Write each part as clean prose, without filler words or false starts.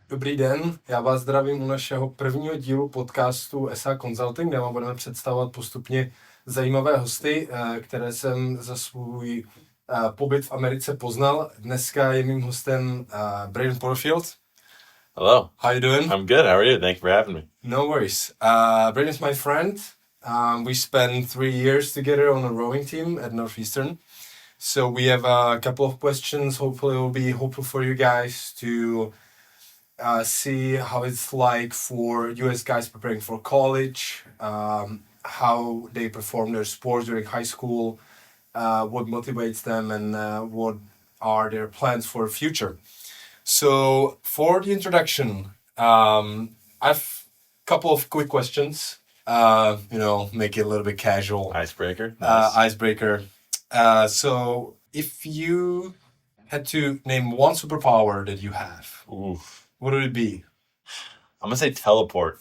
Dobrý den, já vás zdravím u našeho prvního dílu podcastu SAConsulting, kde vám budeme představovat postupně zajímavé hosty, které jsem za svůj pobyt v Americe poznal. Dneska je mým hostem Braden Porterfield. Hello. How you doing? I'm good. How are you? Thank you for having me. No worries. Braden's my friend. We spent 3 years together on a rowing team at Northeastern. So we have a couple of questions. Hopefully it will be helpful for you guys to see how it's like for US guys preparing for college, how they perform their sports during high school, what motivates them, and what are their plans for the future. So for the introduction, I've a couple of quick questions, make it a little bit casual. Icebreaker. Nice. Icebreaker. So if you had to name one superpower that you have, Oof. what would it be? I'm going to say teleport.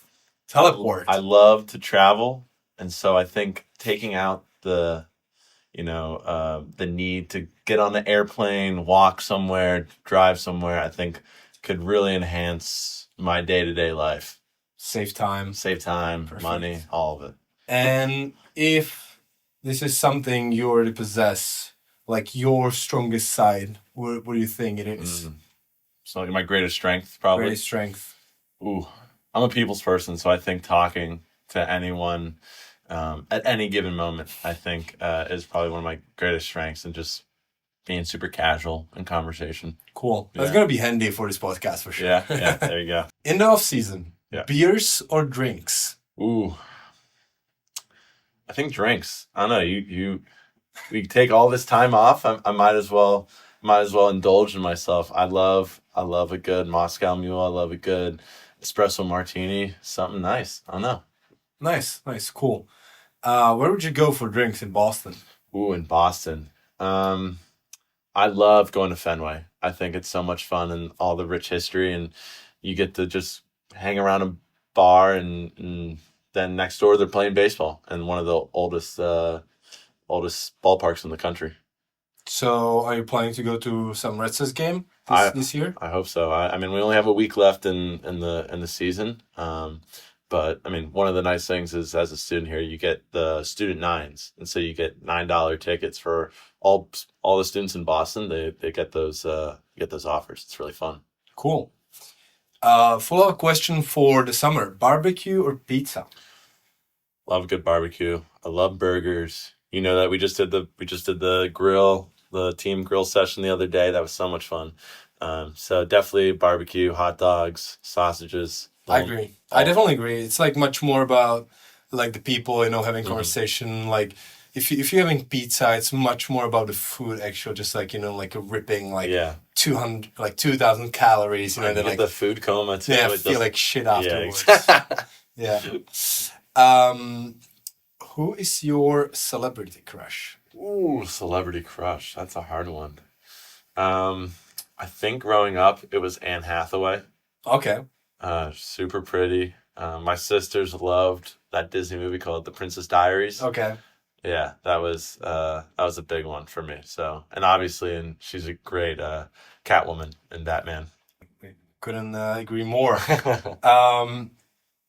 Teleport. I love to travel. And so I think taking out the need to get on the airplane, walk somewhere, drive somewhere, I think could really enhance my day-to-day life. Save time. Perfect. Money, all of it. And if this is something you already possess, like your strongest side, what do you think it is? So my greatest strength, probably. Greatest strength. Ooh, I'm a people's person, so I think talking to anyone at any given moment, I think is probably one of my greatest strengths, and just being super casual in conversation. Cool. That's going to be handy for this podcast for sure. Yeah, there you go. In the off season, beers or drinks? Ooh, I think drinks. I don't know. We take all this time off. I might as well indulge in myself. I love a good Moscow Mule. I love a good espresso martini. Something nice. I don't know. Nice, cool. Where would you go for drinks in Boston? Ooh, in Boston. I love going to Fenway. I think it's so much fun and all the rich history, and you get to just hang around a bar, and then next door they're playing baseball in one of the oldest ballparks in the country. So are you planning to go to some Red Sox game this year? I hope so. I mean, we only have a week left in the season. But I mean, one of the nice things is, as a student here, you get the student nines, and so you get $9 tickets for all the students in Boston. They get those offers. It's really fun. Cool. Follow-up question for the summer: barbecue or pizza? Love a good barbecue. I love burgers. You know that we just did the team grill session the other day. That was so much fun. So definitely barbecue, hot dogs, sausages. I agree. I definitely agree. It's like much more about like the people, having conversation. Like if you're having pizza, it's much more about the food actually, just like, like a ripping 2,000 calories, and then like the food coma too. Yeah, I feel like shit afterwards. Yeah. Who is your celebrity crush? Ooh, celebrity crush. That's a hard one. I think growing up it was Anne Hathaway. Okay. Super pretty. My sisters loved that Disney movie called The Princess Diaries. Okay. Yeah, that was a big one for me. So, and obviously, she's a great Catwoman in Batman. Couldn't agree more.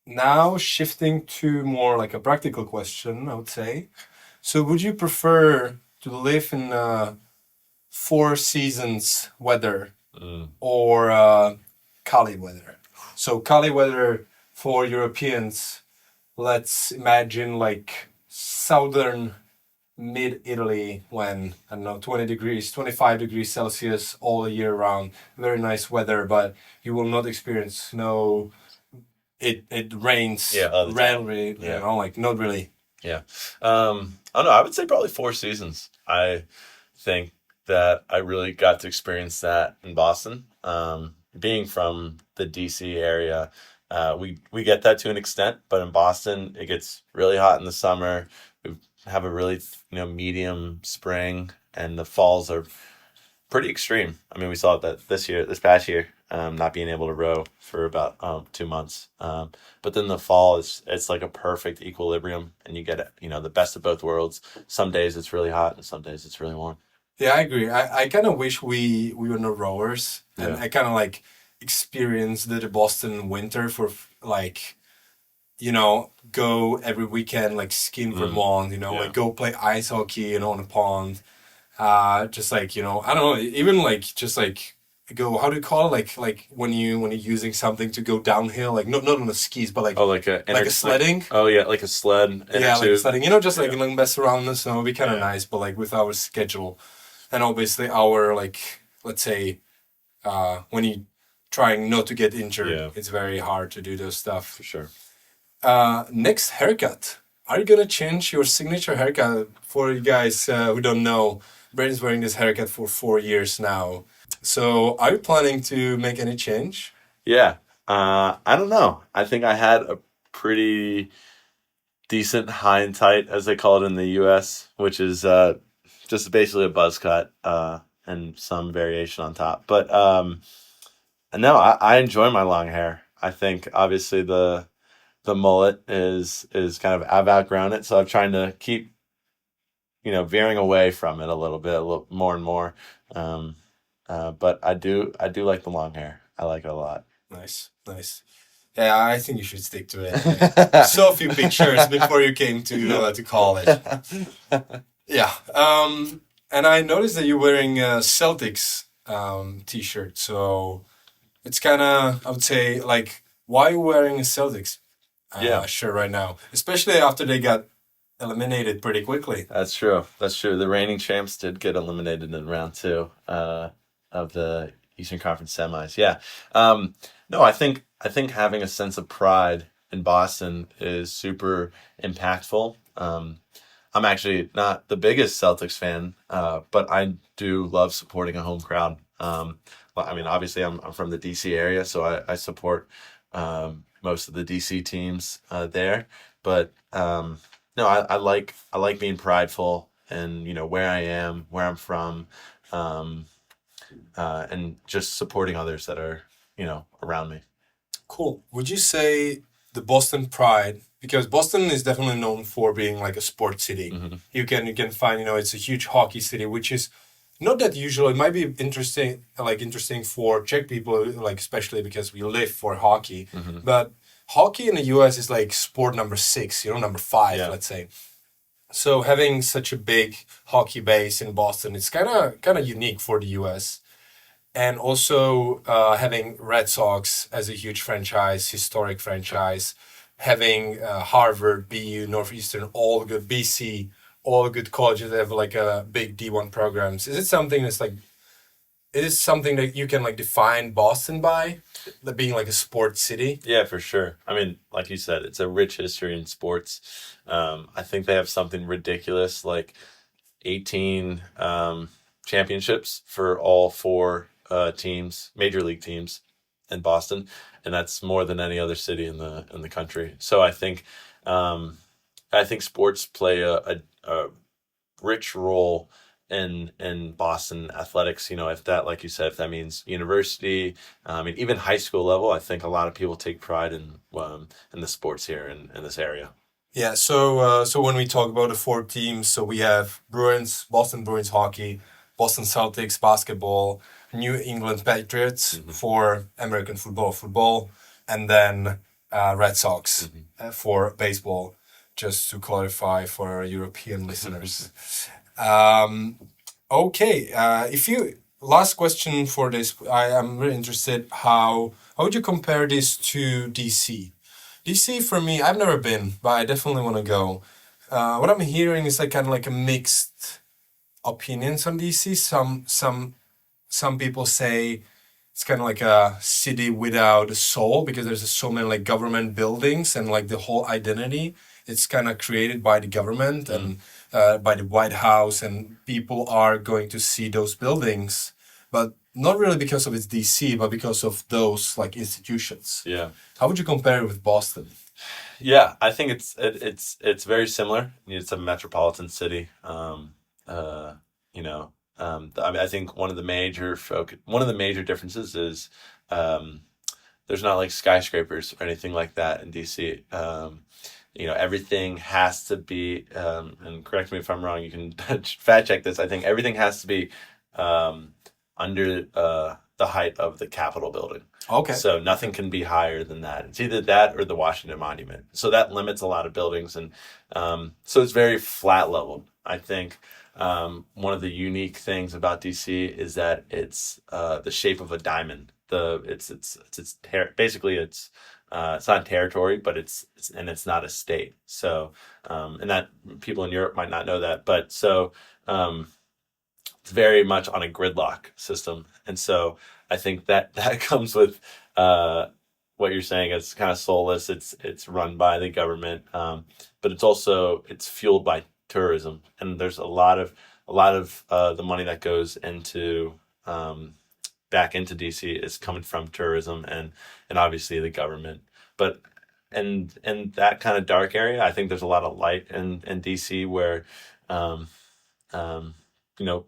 Now shifting to more like a practical question, I would say. So, would you prefer to live in 4 seasons weather or Cali weather? So Cali weather for Europeans, let's imagine like southern mid-Italy when, 20 degrees, 25 degrees Celsius all year round. Very nice weather, but you will not experience snow. It rains rarely, not really. Yeah. I don't know. I would say probably 4 seasons. I think that I really got to experience that in Boston. Being from the DC area, we get that to an extent, but in Boston it gets really hot in the summer. We have a really medium spring, and the falls are pretty extreme. I mean, we saw that this past year, not being able to row for about 2 months. But then the fall it's like a perfect equilibrium, and you get the best of both worlds. Some days it's really hot, and some days it's really warm. Yeah, I agree. I kind of wish we were no rowers, and I kind of like experience the Boston winter for like, go every weekend, like ski in Vermont, like go play ice hockey, on a pond. Just like, I don't know, even like, just like go, how do you call it? Like when you're using something to go downhill, like not on the skis, but like, like a sledding. Like a sled. Yeah, like sledding, just like mess around in the snow would be kind of nice, but like with our schedule and obviously our, like, let's say, when you trying not to get injured, it's very hard to do those stuff. For sure. Next, haircut. Are you gonna change your signature haircut? For you guys who don't know, Braden's wearing this haircut for 4 years now. So are you planning to make any change? Yeah. I don't know. I think I had a pretty decent high and tight, as they call it in the US, which is just basically a buzz cut and some variation on top. But no, I enjoy my long hair. I think obviously the mullet is kind of, I've outgrown it, so I'm trying to keep veering away from it a little more and more. But I do like the long hair. I like it a lot. Nice. Yeah, I think you should stick to it. Saw a few pictures before you came to college. Yeah. And I noticed that you're wearing a Celtics t-shirt. So it's kind of, I would say, like, why are you wearing a Celtics shirt right now? Especially after they got eliminated pretty quickly. That's true. The reigning champs did get eliminated in round 2 of the Eastern Conference semis. Yeah. No, I think having a sense of pride in Boston is super impactful. I'm actually not the biggest Celtics fan, but I do love supporting a home crowd. I mean, obviously, I'm from the DC area, so I support most of the DC teams there. But no, I like being prideful and where I am, where I'm from, and just supporting others that are around me. Cool. Would you say the Boston pride, because Boston is definitely known for being like a sports city. Mm-hmm. You can find, it's a huge hockey city, which is not that usual. It might be interesting for Czech people, like especially because we live for hockey. Mm-hmm. But hockey in the US is like sport number 6, number 5, let's say. So having such a big hockey base in Boston, it's kind of unique for the US. And also having Red Sox as a huge franchise, historic franchise, having Harvard, BU, Northeastern, all good, BC, all good colleges that have like a big D1 programs. Is it something that you can like define Boston by, being like a sports city? Yeah, for sure. I mean, like you said, it's a rich history in sports. I think they have something ridiculous, like 18 championships for all 4 teams, major league teams in Boston, and that's more than any other city in the country. So I think sports play a rich role in Boston athletics. If that, like you said, if that means university, even high school level, I think a lot of people take pride in the sports here in this area. Yeah. So when we talk about the 4 teams, so we have Boston Bruins hockey, Boston Celtics basketball, New England Patriots for American football, and then Red Sox for baseball, just to clarify for our European listeners. Okay, last question for this, I am really interested, how would you compare this to DC? DC, for me, I've never been, but I definitely want to go. What I'm hearing is like kind of like a mixed opinions on DC. Some people say it's kind of like a city without a soul, because there's so many like government buildings, and like the whole identity, it's kind of created by the government and by the White House, and people are going to see those buildings, but not really because of its DC, but because of those like institutions. Yeah. How would you compare it with Boston? Yeah, I think it's very similar. It's a metropolitan city. I think one of the major differences is there's not like skyscrapers or anything like that in DC. Everything has to be, and correct me if I'm wrong, you can fact check this. I think everything has to be under the height of the Capitol building. Okay. So nothing can be higher than that. It's either that or the Washington Monument. So that limits a lot of buildings. And so it's very flat leveled. I think one of the unique things about DC is that it's the shape of a diamond. Basically it's not territory, but it's not a state. So and that people in Europe might not know that, but so it's very much on a gridlock system. And so I think that comes with what you're saying. It's kind of soulless. It's run by the government, but it's fueled by tourism, and there's a lot of the money that goes into back into DC is coming from tourism and obviously the government. But and that kind of dark area, I think there's a lot of light in DC where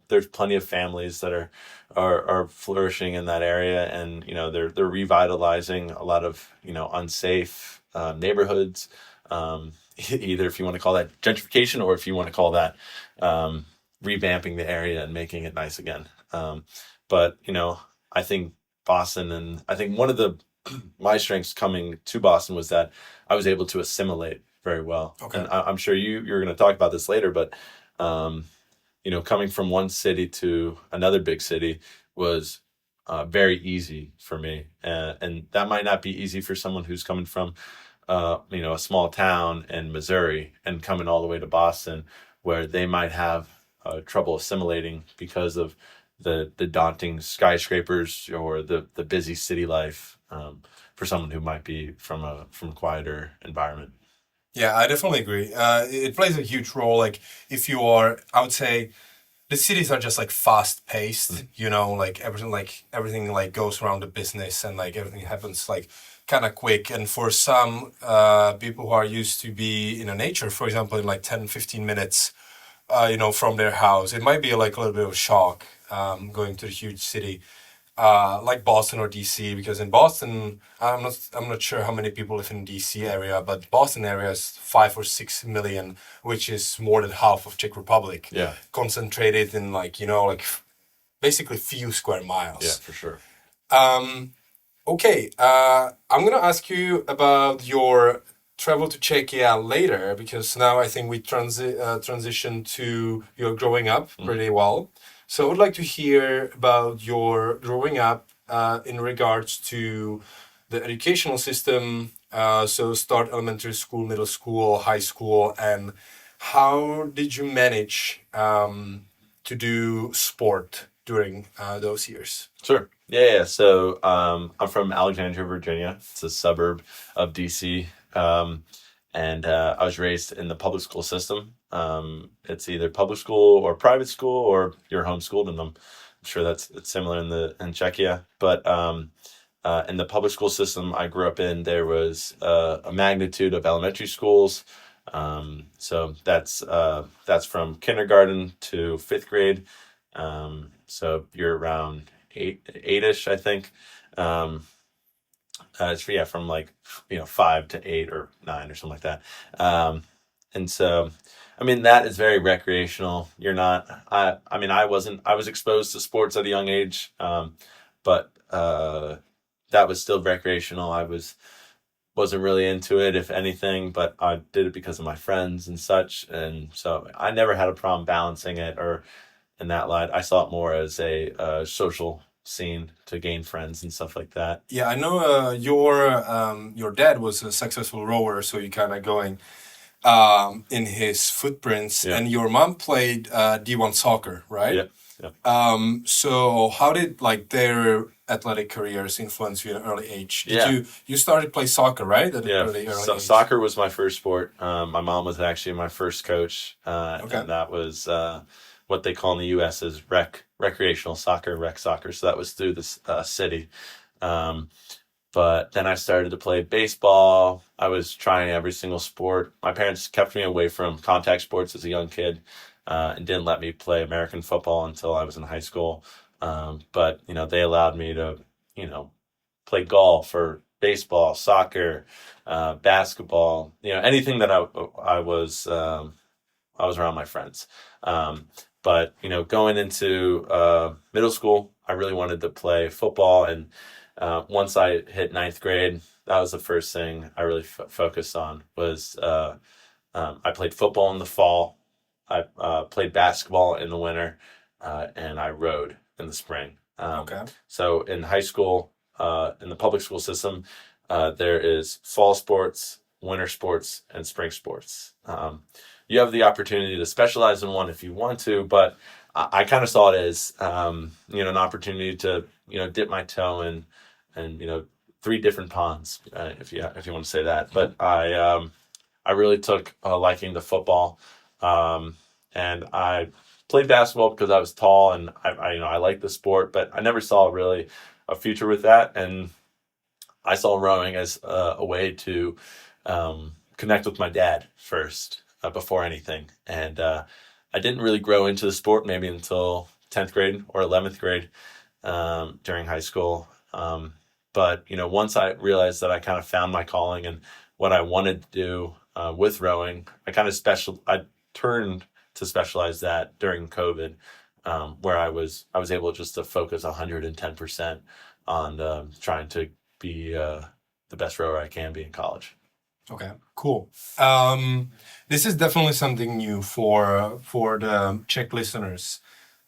there's plenty of families that are flourishing in that area, and they're revitalizing a lot of unsafe neighborhoods, either if you want to call that gentrification or if you want to call that revamping the area and making it nice again. But I think Boston, and I think one of my strengths coming to Boston was that I was able to assimilate very well. Okay. And I'm sure you're going to talk about this later, but coming from one city to another big city was very easy for me. And that might not be easy for someone who's coming from, a small town in Missouri and coming all the way to Boston, where they might have trouble assimilating because of the daunting skyscrapers or the busy city life for someone who might be from a quieter environment. Yeah, I definitely agree. It plays a huge role. Like if you are, I would say, the cities are just like fast paced. Like everything like goes around the business, and like everything happens like kind of quick. And for some people who are used to be in a nature, for example, in like 10-15 minutes, from their house, it might be like a little bit of a shock going to a huge city. Like Boston or DC, because in Boston, I'm not sure how many people live in DC area, but Boston area is 5 or 6 million, which is more than half of Czech Republic. Yeah. Concentrated in basically few square miles. Yeah, for sure. Okay, I'm gonna ask you about your travel to Czechia later, because now I think we transition to your growing up pretty well. So I would like to hear about your growing up in regards to the educational system. So start elementary school, middle school, high school, and how did you manage to do sport during those years? Sure. Yeah. So I'm from Alexandria, Virginia. It's a suburb of DC. And I was raised in the public school system. It's either public school or private school, or you're homeschooled, and I'm sure it's similar in Czechia. But in the public school system I grew up in, there was a magnitude of elementary schools. So that's from kindergarten to 5th grade. So you're around eight-ish, I think. It's from 5 to 8 or 9 or something like that. And so, that is very recreational. You're not, I was exposed to sports at a young age. But that was still recreational. I wasn't really into it, if anything, but I did it because of my friends and such. And so I never had a problem balancing it or in that light. I saw it more as a social scene to gain friends and stuff like that. Yeah, I know your dad was a successful rower, so you're kind of going in his footprints. Yeah. And your mom played D1 soccer, right? Yeah. Yeah. So how did their athletic careers influence you at an early age? You started to play soccer, right? At an early age? Soccer was my first sport. My mom was actually my first coach, okay. And that was what they call in the U.S. as recreational soccer, rec soccer. So that was through the city. But then I started to play baseball. I was trying every single sport. My parents kept me away from contact sports as a young kid, and didn't let me play American football until I was in high school. But they allowed me to, play golf or baseball, soccer, basketball, anything that I was around my friends. But, going into middle school, I really wanted to play football. And once I hit ninth grade, that was the first thing I really focused on was I played football in the fall. I played basketball in the winter, and I rowed in the spring. Okay. So in high school, in the public school system, there is fall sports, winter sports, and spring sports. You have the opportunity to specialize in one if you want to, but I kind of saw it as, an opportunity to, dip my toe in, and, 3 different ponds, if you want to say that. But I really took a liking to football, and I played basketball because I was tall and I liked the sport, but I never saw really a future with that. And I saw rowing as a way to connect with my dad first before anything. And I didn't really grow into the sport maybe until 10th grade or 11th grade during high school. But, once I realized that I kind of found my calling and what I wanted to do with rowing, I turned to specialize that during COVID, where I was able just to focus 110% on trying to be the best rower I can be in college. Okay, cool. This is definitely something new for the Czech listeners,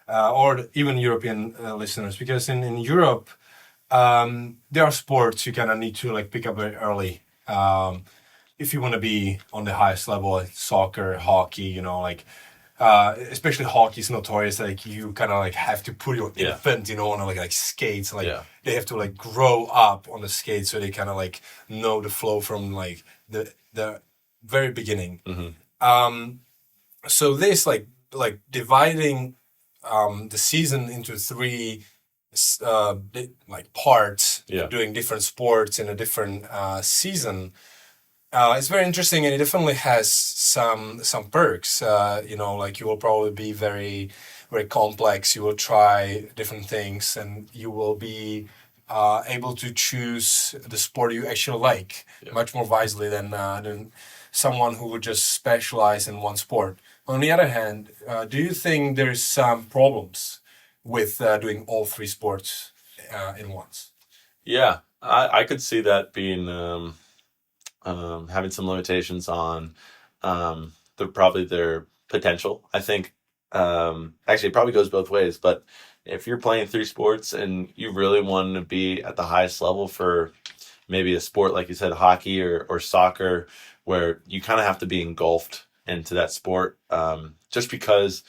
or even European listeners, because in Europe, there are sports you kind of need to pick up very early. If you want to be on the highest level, like soccer, hockey, especially hockey is notorious. You kind of have to put your infant, on like skates. They have to grow up on the skates, so they kind of know the flow from the very beginning. Mm-hmm. So this dividing the season into 3 parts, doing different sports in a different season. It's very interesting, and it definitely has some perks. You will probably be very, very complex. You will try different things, and you will be able to choose the sport you actually like much more wisely than someone who would just specialize in one sport. On the other hand, do you think there's some problems with doing all 3 sports in once? Yeah, I could see that being having some limitations on their potential. I think actually it probably goes both ways, but if you're playing 3 sports and you really want to be at the highest level for maybe a sport like you said, hockey or soccer, where you kind of have to be engulfed into that sport, just because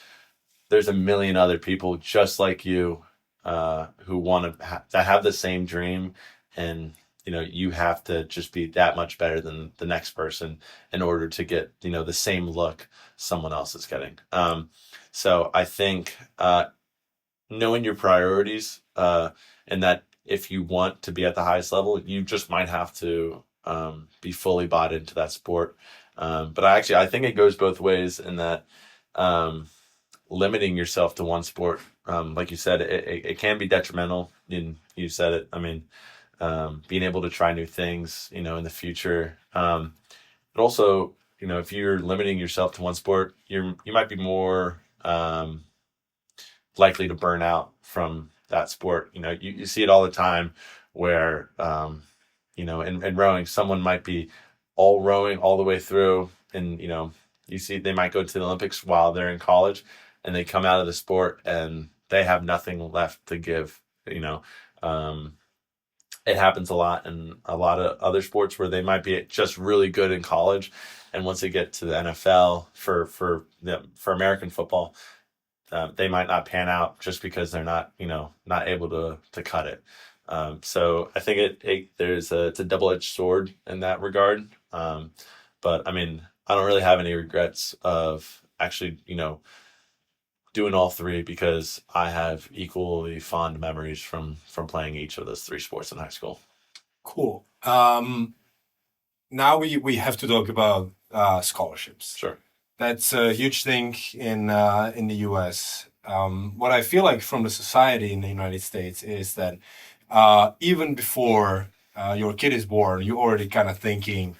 there's a million other people just like you who want to have the same dream, and you have to just be that much better than the next person in order to get the same look someone else is getting. So I think knowing your priorities, and that if you want to be at the highest level, you just might have to be fully bought into that sport. But I think it goes both ways in that limiting yourself to one sport, like you said, it can be detrimental. And you said it. I mean, being able to try new things, in the future. But also, if you're limiting yourself to one sport, you might be more likely to burn out from that sport. You see it all the time where, in rowing, someone might be all rowing all the way through, and, you see they might go to the Olympics while they're in college, and they come out of the sport and they have nothing left to give. It happens a lot in a lot of other sports where they might be just really good in college, and once they get to the NFL for American football, they might not pan out just because they're not able to cut it. So I think it's a double-edged sword in that regard. But I mean, I don't really have any regrets of actually doing all 3, because I have equally fond memories from playing each of those 3 sports in high school. Cool. Now we have to talk about scholarships. Sure. That's a huge thing in the US. What I feel like from the society in the United States is that even before your kid is born, you're already kind of thinking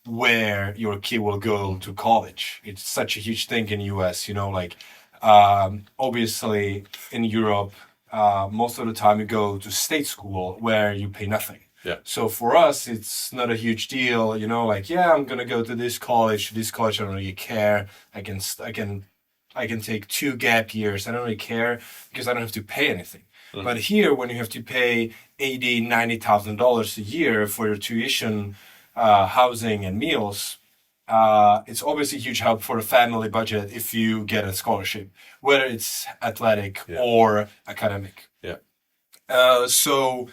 where your kid will go to college. It's such a huge thing in US, Obviously, in Europe, most of the time you go to state school where you pay nothing. Yeah. So for us, it's not a huge deal, you know. Like, yeah, I'm gonna go to this college. I don't really care. I can take 2 gap years. I don't really care because I don't have to pay anything. Mm-hmm. But here, when you have to pay $80,000-$90,000 a year for your tuition, housing, and meals, it's obviously a huge help for a family budget if you get a scholarship, whether it's athletic or academic. Yeah. So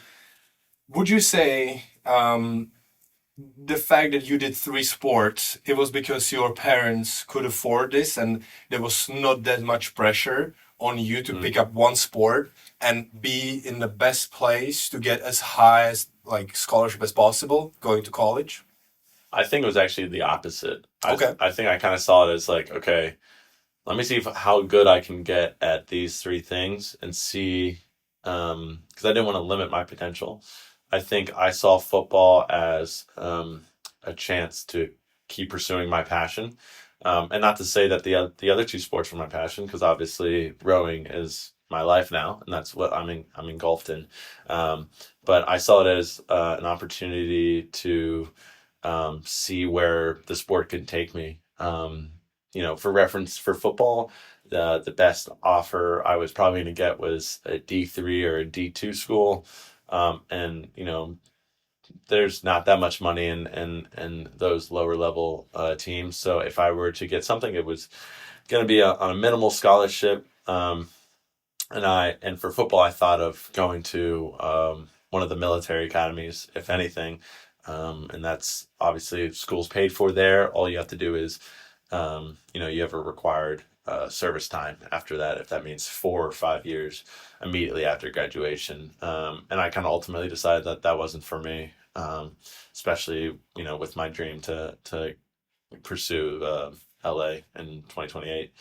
would you say the fact that you did 3 sports, it was because your parents could afford this and there was not that much pressure on you to pick up one sport and be in the best place to get as high as scholarship as possible going to college? I think it was actually the opposite. Okay. I think I kind of saw it as like, okay, let me see how good I can get at these 3 things and see, because I didn't want to limit my potential. I think I saw football as a chance to keep pursuing my passion. And not to say that the other 2 sports were my passion, because obviously rowing is my life now, and that's what I'm engulfed in. But I saw it as an opportunity to see where the sport could take me. For reference, for football, the best offer I was probably going to get was a D3 or a D2 school. And there's not that much money in those lower level teams. So if I were to get something, it was going to be on a minimal scholarship. And for football, I thought of going to one of the military academies, if anything. And that's obviously school's paid for there. All you have to do is, you have a required service time after that, if that means 4 or 5 years immediately after graduation. And I kind of ultimately decided that wasn't for me, especially, with my dream to pursue LA in 2028.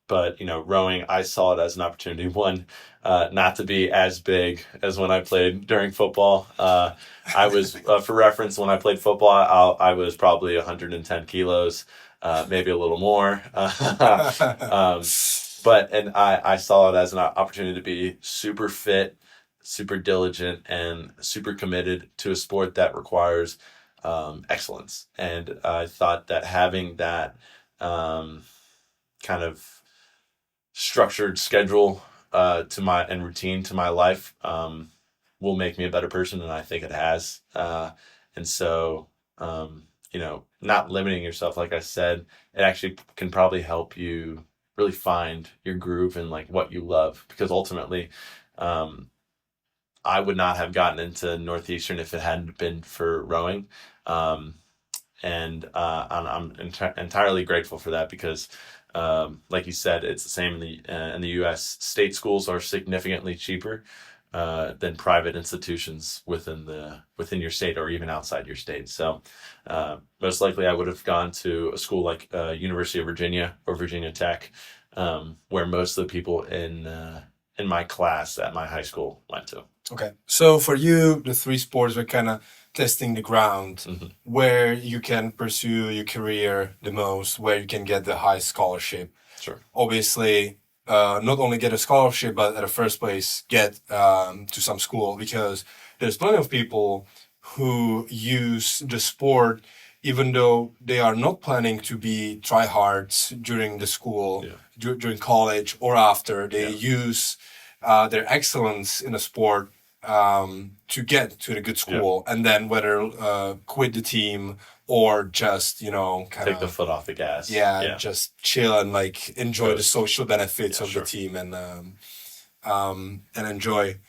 But, rowing, I saw it as an opportunity, one, not to be as big as when I played during football. I was, for reference, when I played football, I was probably 110 kilos. Maybe a little more. But I saw it as an opportunity to be super fit, super diligent, and super committed to a sport that requires excellence. And I thought that having that kind of structured schedule and routine to my life will make me a better person, and I think it has. And so not limiting yourself, like I said, it actually can probably help you really find your groove and what you love, because ultimately I would not have gotten into Northeastern if it hadn't been for rowing. And I'm entirely grateful for that, because like you said, it's the same in the US. State schools are significantly cheaper than private institutions within your state or even outside your state. So most likely I would have gone to a school like University of Virginia or Virginia Tech, where most of the people in my class at my high school went to. Okay. So for you, the 3 sports were kind of testing the ground, where you can pursue your career the most, where you can get the highest scholarship. Sure. Obviously, not only get a scholarship, but at the first place, get to some school, because there's plenty of people who use the sport even though they are not planning to be tryhards during the school, during college or after. They use their excellence in a sport to get to the good school, and then whether quit the team or just, take the foot off the gas. Just chill and enjoy the social benefits of the team and enjoy.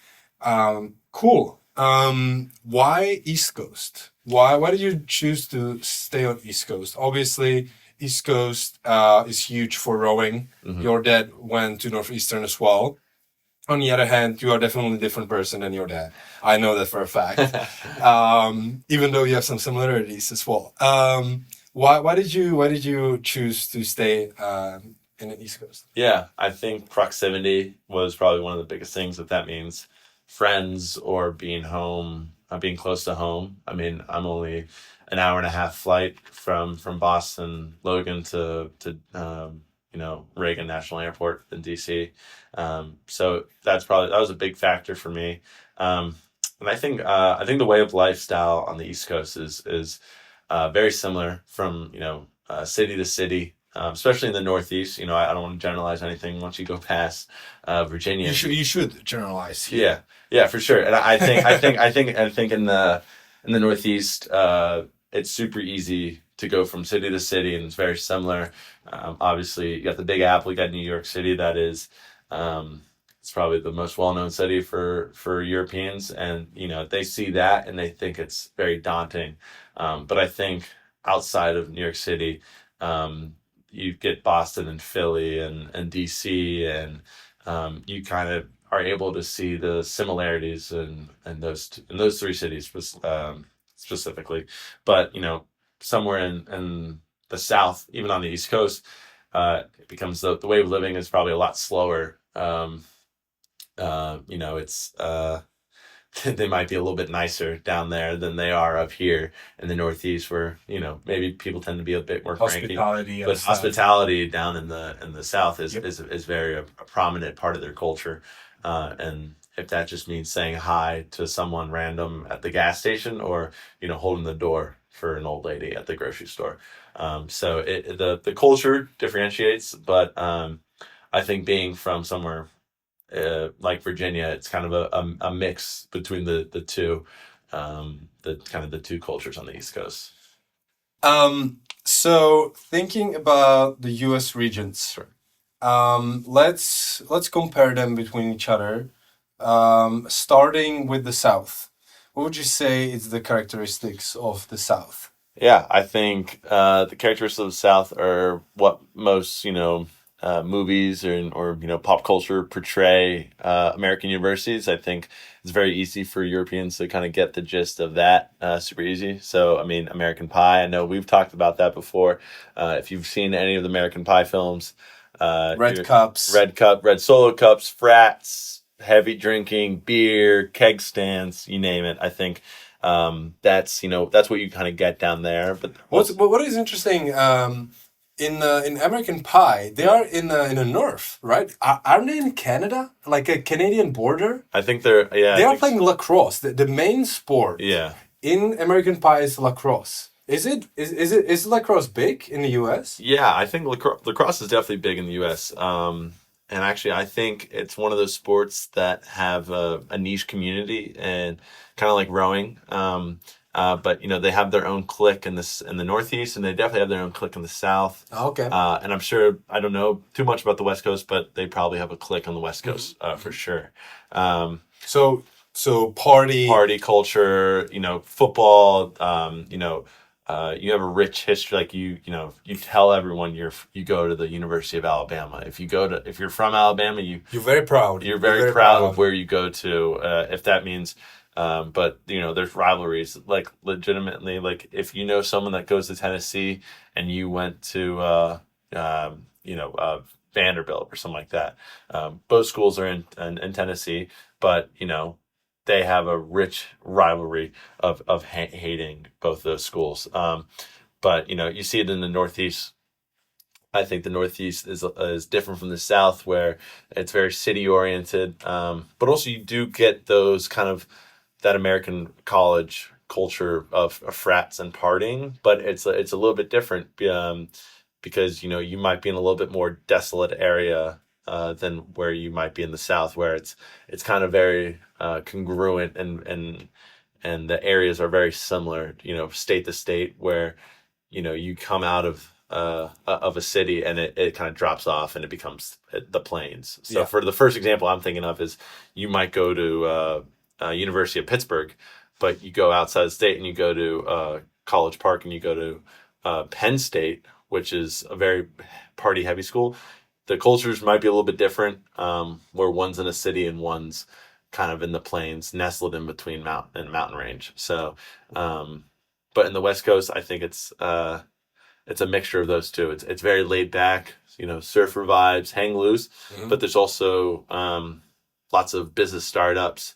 Cool. Why East Coast? Why did you choose to stay on East Coast? Obviously, East Coast is huge for rowing. Your dad went to Northeastern as well. On the other hand, you are definitely a different person than your dad. I know that for a fact. Even though you have some similarities as well. Why did you choose to stay in the East Coast? Yeah, I think proximity was probably one of the biggest things that means. Friends or being home, being close to home. I mean, I'm only an hour and a half flight from Boston, Logan to Reagan National Airport in DC. So that was a big factor for me. And I think the way of lifestyle on the East Coast is very similar from city to city, especially in the Northeast. I don't want to generalize anything. Once you go past Virginia, you should generalize here. Yeah, for sure. And I think in the Northeast, it's super easy to go from city to city, and it's very similar. Obviously, you got the Big Apple, you got New York City. That is, it's probably the most well-known city for Europeans, and they see that and they think it's very daunting. But I think outside of New York City, you get Boston and Philly and DC, and you kind of are able to see the similarities in those three cities specifically. But somewhere in the South, even on the East Coast, it becomes the way of living is probably a lot slower. It's they might be a little bit nicer down there than they are up here in the Northeast, where maybe people tend to be a bit more cranky. But hospitality down in the South is very a prominent part of their culture, and if that just means saying hi to someone random at the gas station, or holding the door for an old lady at the grocery store. So the culture differentiates, but I think being from somewhere like Virginia, it's kind of a mix between the two, the two cultures on the East Coast. So thinking about the U.S. regions, Sure. Let's compare them between each other. Starting with the South, what would you say is the characteristics of the South? Yeah, I think the characteristics of the South are what most movies or pop culture portray American universities. I think it's very easy for Europeans to kind of get the gist of that, super easy. So, I mean, American Pie, I know we've talked about that before. If you've seen any of the American Pie films, Red cups, red Solo cups, frats, heavy drinking, beer, keg stands, you name it. I think that's what you kind of get down there. But what is interesting, in American Pie, they are in the north, right? Aren't they in Canada, like a Canadian border? I think they're They are playing lacrosse. The main sport in American Pie is lacrosse. Is lacrosse big in the U.S.? Yeah, I think lacrosse is definitely big in the U.S. And actually, I think it's one of those sports that have a niche community, and kind of like rowing. But they have their own clique in the Northeast, and they definitely have their own clique in the South. Okay. And I'm sure, I don't know too much about the West Coast, but they probably have a clique on the West Coast for sure. So party culture, football. You have a rich history. Like you tell everyone you go to the University of Alabama. If you're from Alabama, you're very proud. You're very proud of where you go to. If that means. But there's rivalries, like legitimately, like if someone that goes to Tennessee and you went to Vanderbilt or something like that, both schools are in Tennessee, but they have a rich rivalry of hating both those schools. But you see it in the Northeast. I think the Northeast is different from the South, where it's very city oriented, but also you do get those kind of that American college culture of frats and partying, but it's a little bit different because you might be in a little bit more desolate area than where you might be in the South, where it's kind of very congruent, and the areas are very similar, state to state, where you come out of a city and it kind of drops off and it becomes the plains. So for the first example I'm thinking of is you might go to University of Pittsburgh, but you go outside the state and you go to College Park and you go to Penn State, which is a very party heavy school. The cultures might be a little bit different, where one's in a city and one's kind of in the plains, nestled in between mountain range. So, but in the West Coast, I think it's a mixture of those two. It's very laid back, surfer vibes, hang loose, but there's also lots of business startups.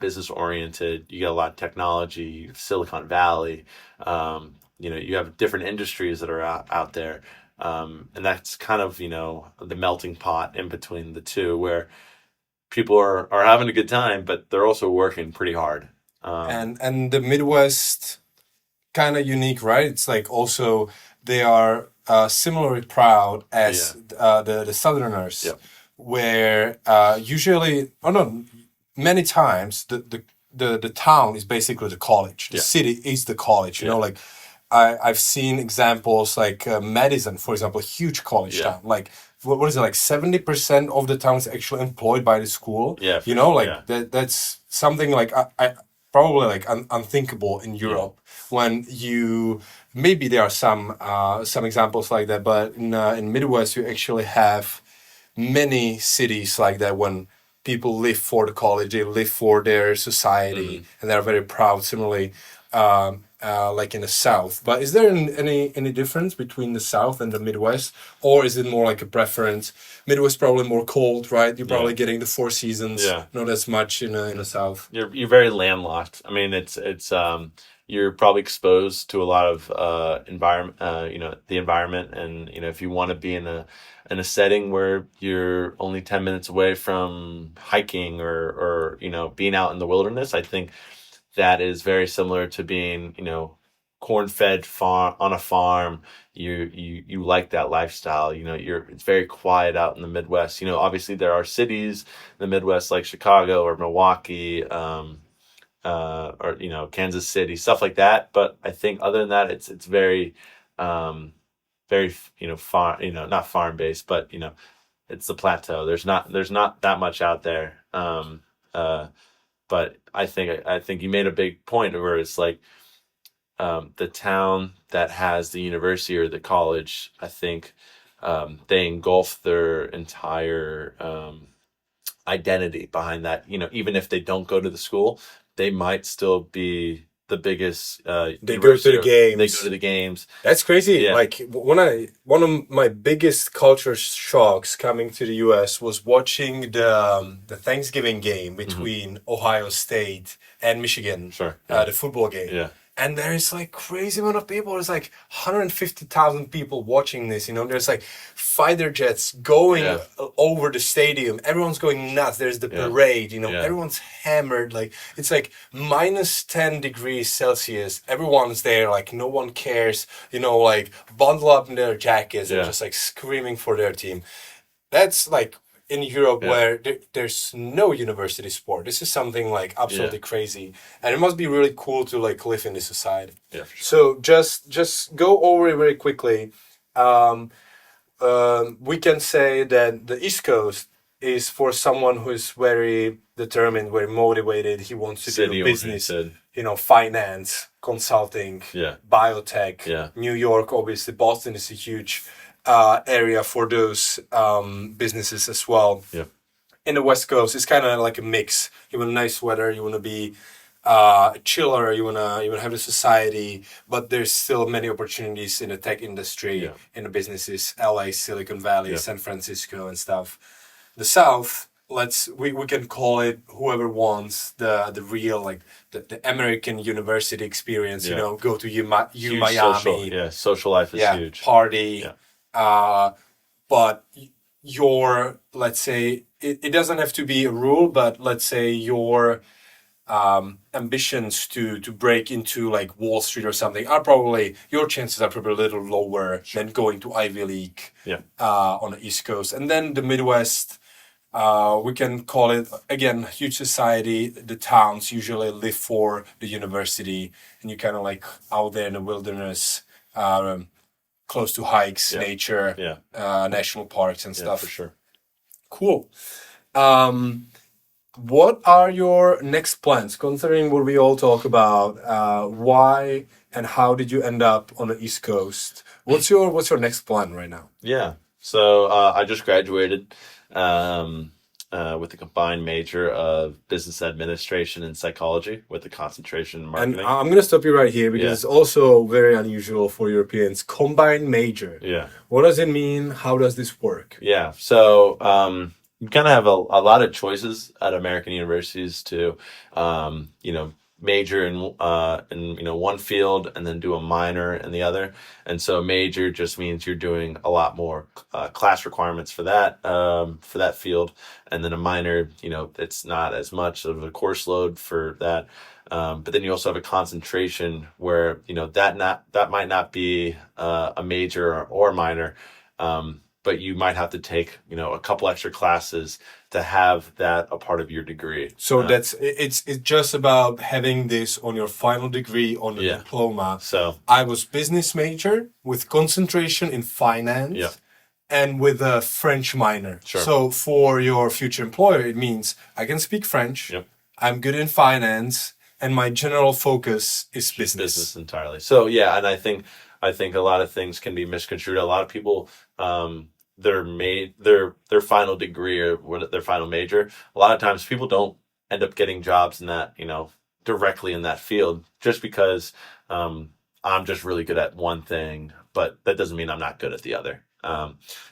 Business oriented. You get a lot of technology, Silicon Valley. You have different industries that are out there. And that's kind of, the melting pot in between the two, where people are having a good time, but they're also working pretty hard. And the Midwest, kind of unique, right? It's like also they are similarly proud as the Southerners, where usually, many times the town is basically the college. The city is the college. Like I've seen examples like Madison, for example, a huge college town. Like what is it, like 70% of the town is actually employed by the school. That's something like I probably like unthinkable in Europe. When maybe there are some examples like that, but in Midwest you actually have many cities like that when people live for the college, they live for their society, and they're very proud. Similarly, like in the South. But is there any difference between the South and the Midwest, or is it more like a preference? Midwest probably more cold, right? You're probably getting the 4 seasons, not as much in the South. You're very landlocked. I mean, it's you're probably exposed to a lot of environment, the environment, and if you want to be in a setting where you're only 10 minutes away from hiking or being out in the wilderness, I think that is very similar to being, corn-fed on a farm. You like that lifestyle. It's very quiet out in the Midwest. Obviously there are cities in the Midwest like Chicago or Milwaukee, or Kansas City, stuff like that. But I think other than that, it's very, very farm, not farm based, but it's the plateau. There's not that much out there. But I think you made a big point where it's like the town that has the university or the college, I think they engulf their entire identity behind that. Even if they don't go to the school, they might still be the biggest. They go to the games. They go to the games. That's crazy. Yeah. Like one of my biggest culture shocks coming to the US was watching the Thanksgiving game between Ohio State and Michigan. Sure. The football game. Yeah. And there's like crazy amount of people. There's like 150,000 people watching this. There's like fighter jets going over the stadium. Everyone's going nuts. There's the parade. Everyone's hammered. Like it's like minus 10 degrees Celsius. Everyone's there. Like no one cares. Like bundle up in their jackets and just like screaming for their team. That's like in Europe where there's no university sport. This is something like absolutely crazy, and it must be really cool to like live in this society. Yeah, for sure. So just go over it very quickly. We can say that the East Coast is for someone who is very determined, very motivated. He wants to do business, finance, consulting, biotech. New York, obviously, Boston is a huge area for those businesses as well. Yeah. In the West Coast, it's kind of like a mix. You want nice weather, you want to be chiller, you wanna have a society, but there's still many opportunities in the tech industry, in the businesses, LA, Silicon Valley, San Francisco and stuff. The South, we can call it whoever wants the real, like the American university experience, go to Miami. Social life is huge. Party. But let's say, it doesn't have to be a rule, but let's say your ambitions to break into like Wall Street or something your chances are probably a little lower than going to Ivy League on the East Coast. And then the Midwest, we can call it, again, huge society. The towns usually live for the university, and you kind of like out there in the wilderness, close to hikes, nature, national parks and stuff. For sure. Cool. What are your next plans, considering what we all talk about? Why and how did you end up on the East Coast? What's your next plan right now? Yeah. So I just graduated with a combined major of business administration and psychology with a concentration in marketing. And I'm going to stop you right here because it's also very unusual for Europeans. Combined major. Yeah. What does it mean? How does this work? Yeah. So you kind of have a lot of choices at American universities to, major in one field and then do a minor in the other. And so major just means you're doing a lot more class requirements for that field, and then a minor, it's not as much of a course load for that. But then you also have a concentration where that might not be a major or a minor, but you might have to take a couple extra classes to have that a part of your degree. So it's just about having this on your final degree, on your diploma. So I was business major with concentration in finance. And with a French minor. Sure. So for your future employer, it means I can speak French. Yep. I'm good in finance, and my general focus is business. Business entirely. So and I think a lot of things can be misconstrued. A lot of people, their final degree or their final major, a lot of times people don't end up getting jobs in that, directly in that field, just because I'm just really good at one thing, but that doesn't mean I'm not good at the other.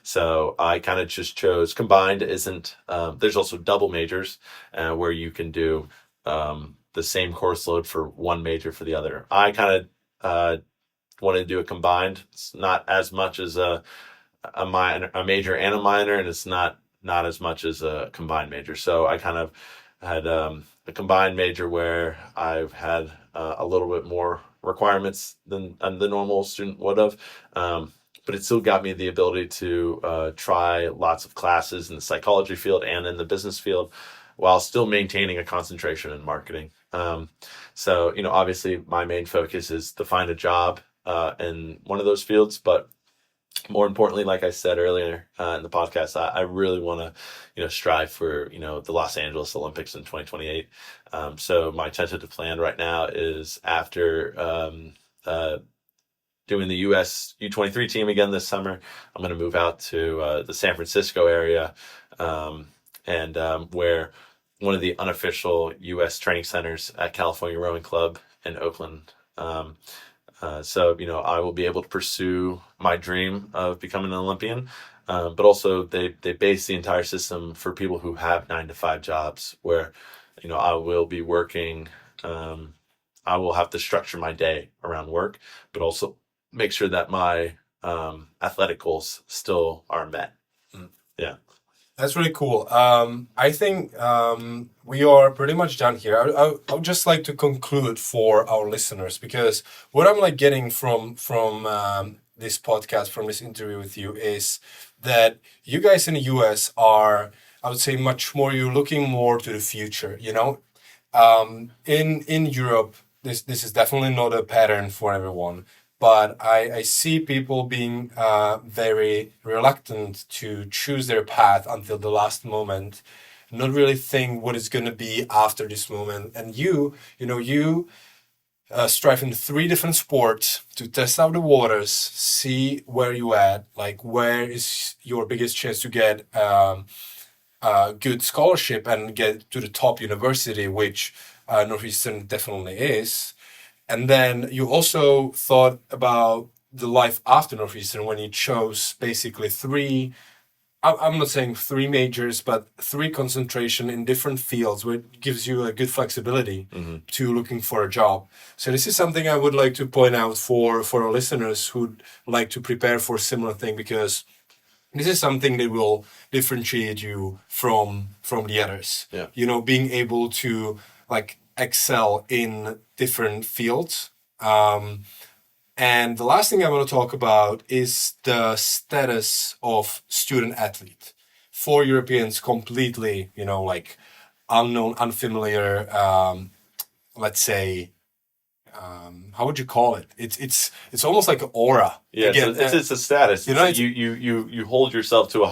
So I kind of just chose combined. There's also double majors where you can do the same course load for one major for the other. I kind of wanted to do a combined. It's not as much as a major and a minor, and it's not as much as a combined major. So I kind of had a combined major where I've had a little bit more requirements than the normal student would have. But it still got me the ability to try lots of classes in the psychology field and in the business field while still maintaining a concentration in marketing. So, obviously my main focus is to find a job in one of those fields. But more importantly, like I said earlier in the podcast, I really want to, strive for, the Los Angeles Olympics in 2028. So my tentative plan right now is after doing the U.S. U23 team again this summer, I'm going to move out to the San Francisco area, and where one of the unofficial U.S. training centers at California Rowing Club in Oakland. So I will be able to pursue my dream of becoming an Olympian, but also they base the entire system for people who have 9-to-5 jobs where, I will be working. I will have to structure my day around work, but also make sure that my athletic goals still are met. Yeah. That's really cool. I think we are pretty much done here. I would just like to conclude for our listeners, because what I'm getting from this podcast, from this interview with you, is that you guys in the US are, I would say, much more, you're looking more to the future, in Europe, this is definitely not a pattern for everyone. But I see people being very reluctant to choose their path until the last moment, not really think what is going to be after this moment. And you strive in 3 different sports to test out the waters, see where you at, where is your biggest chance to get a good scholarship and get to the top university, which Northeastern definitely is. And then you also thought about the life after Northeastern when you chose basically 3, I'm not saying 3 majors, but 3 concentration in different fields, where it gives you a good flexibility to looking for a job. So this is something I would like to point out for our listeners who'd like to prepare for a similar thing, because this is something that will differentiate you from the others. Yeah. Being able to excel in different fields. And the last thing I want to talk about is the status of student athlete. For Europeans, completely, unknown, unfamiliar, let's say, how would you call it? It's almost like an aura. Yeah, again, it's a status. You hold yourself to a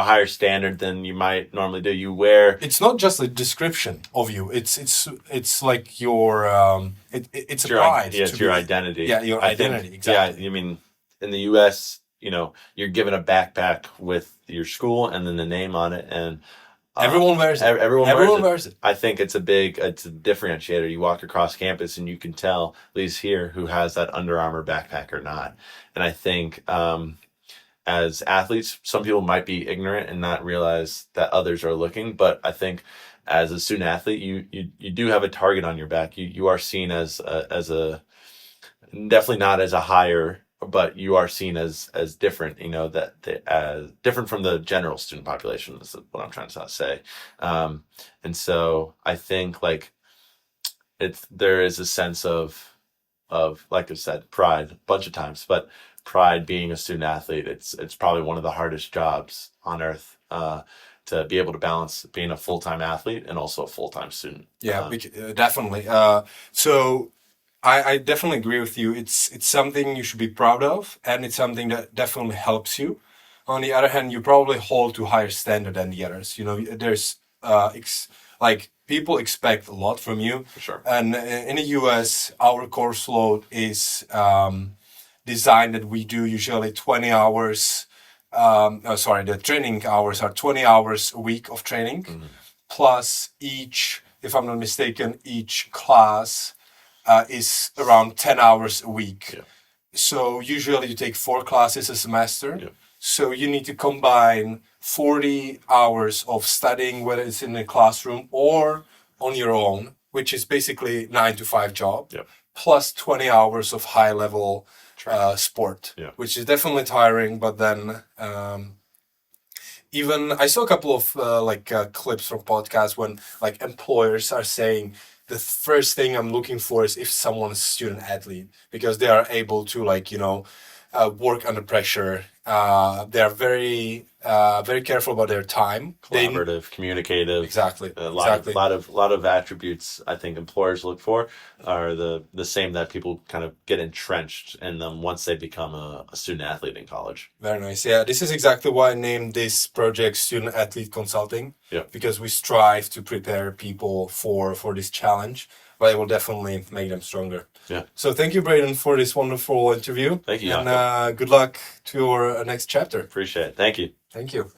higher standard than you might normally do. You wear. It's not just a description of you. It's like your it's a pride. It's your identity. Yeah, your identity. Exactly. Yeah, I mean, in the U.S., you're given a backpack with your school and then the name on it, and everyone wears it. Everyone wears it. I think it's a differentiator. You walk across campus and you can tell, at least here, who has that Under Armour backpack or not. And I think as athletes, some people might be ignorant and not realize that others are looking. But I think as a student athlete, you do have a target on your back. You are seen as a definitely not as a higher, but you are seen as different, as different from the general student population is what I'm trying to say. And so I think like there is a sense of, like I said, pride a bunch of times, but pride being a student athlete, it's probably one of the hardest jobs on earth, to be able to balance being a full-time athlete and also a full-time student. Yeah, definitely. So I definitely agree with you. It's something you should be proud of, and it's something that definitely helps you. On the other hand, you probably hold to a higher standard than the others. There's people expect a lot from you. For sure. And in the US, our course load is designed that we do usually 20 hours. The training hours are 20 hours a week of training, plus if I'm not mistaken, each class is around 10 hours a week. Yeah. So usually you take 4 classes a semester. Yeah. So you need to combine 40 hours of studying, whether it's in a classroom or on your own, which is basically 9 to 5 job, plus 20 hours of high level sport, which is definitely tiring. But then even I saw a couple of clips from podcasts when like employers are saying the first thing I'm looking for is if someone's a student athlete, because they are able to work under pressure. They are very careful about their time. Collaborative, communicative. Exactly. A lot of attributes I think employers look for are the same that people kind of get entrenched in them once they become a student athlete in college. Very nice. Yeah, this is exactly why I named this project Student Athlete Consulting. Yeah. Because we strive to prepare people for this challenge, but it will definitely make them stronger. Yeah. So thank you, Braden, for this wonderful interview. Thank you. And good luck to your next chapter. Appreciate it. Thank you. Thank you.